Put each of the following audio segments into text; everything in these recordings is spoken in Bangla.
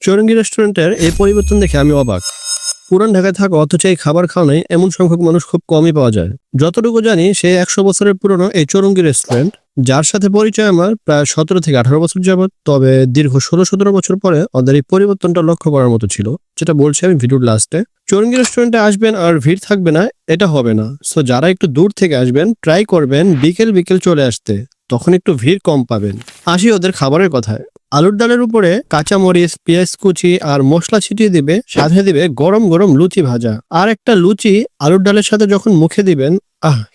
চৌরঙ্গী রেস্টুরেন্টের এই পরিবর্তন দেখে আমি অবাক। পুরান ঢাকায় থাকা অথচ এই খাবার খাওয়ানোয় এমন সংখ্যক মানুষ খুব কমই পাওয়া যায়। যতটুকু জানি সে 100 বছরের পুরনো এই চৌরঙ্গী রেস্টুরেন্ট, যার সাথে পরিচয় আমার প্রায় 17 থেকে 18 বছর যাবত। তবে দীর্ঘ 16-17 বছর পরে ওদের এই পরিবর্তনটা লক্ষ্য করার মতো ছিল, যেটা বলছি আমি ভিডিওর লাস্টে। চৌরঙ্গী রেস্টুরেন্টে আসবেন আর ভিড় থাকবে না, এটা হবে না। সো যারা একটু দূর থেকে আসবেন ট্রাই করবেন বিকেল বিকেল চলে আসতে, তখন একটু ভিড় কম পাবেন। আসি ওদের খাবারের কথায়। আলুর ডালের উপরে কাঁচা মরিচ, পেঁয়াজ কুচি আর মশলা ছিটিয়ে দিবে, সাথে দিবে গরম গরম লুচি ভাজা। আর একটা লুচি আলুর ডালের সাথে যখন মুখে দিবেন,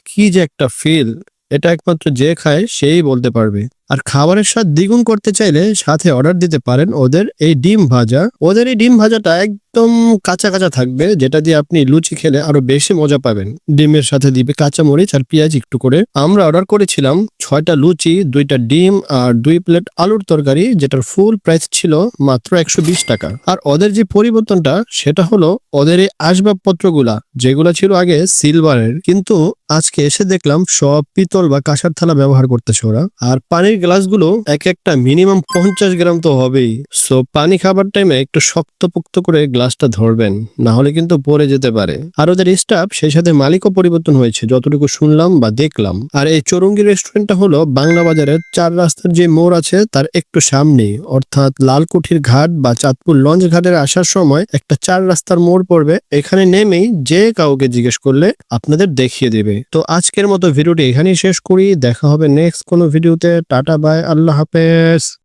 কি যে একটা ফিল! এটা একমাত্র যে খায় সেই বলতে পারবে। আর খাবারের স্বাদ দ্বিগুণ করতে চাইলে সাথে অর্ডার দিতে পারেন ওদের এই ডিম ভাজা। ওদের এই ডিম ভাজাটা একদম কাঁচা কাঁচা থাকবে, যেটা দিয়ে আপনি লুচি খেলে আরো বেশি মজা পাবেন। ডিমের সাথে দিবে কাঁচা মরিচ আর পেঁয়াজ একটু করে। আমরা অর্ডার করেছিলাম 6টা লুচি, 2টা ডিম আর 2 প্লেট আলুর তরকারি, যেটার ফুল প্রাইস ছিল মাত্র 120 টাকা। আর ওদের যে পরিবর্তনটা সেটা হলো ওদের এই আসবাবপত্রগুলা, যেগুলা ছিল আগে সিলভারের, কিন্তু আজকে এসে দেখলাম সব পিতল বা কাঁসার থালা ব্যবহার করতেছে ওরা। আর পানির গ্লাসগুলো এক একটা মিনিমাম 50 গ্রাম তো হবেই। সো পানি খাবার টাইমে একটু শক্তপোক্ত করে গ্লাসটা ধরবেন, না হলে কিন্তু পড়ে যেতে পারে। আর ওদের স্টাফ, সেই সাথে মালিকও পরিবর্তন হয়েছে যতটুকু শুনলাম বা দেখলাম। আর এই চৌরঙ্গী রেস্টুরেন্টটা হলো বাংলা বাজারের 4 রাস্তার যে মোড় আছে তার একটু সামনে, অর্থাৎ লালকুঠির ঘাট বা চাঁদপুর লঞ্চ ঘাটের আসার সময় একটা 4 রাস্তার মোড় পড়বে। এখানে নেমেই যে কাউকে জিজ্ঞেস করলে আপনাদের দেখিয়ে দেবে। তো আজকের মতো ভিডিওটি এখানেই শেষ করি, দেখা হবে নেক্সট কোনো ভিডিওতে। টাটা বাই, আল্লাহ হাফেজ।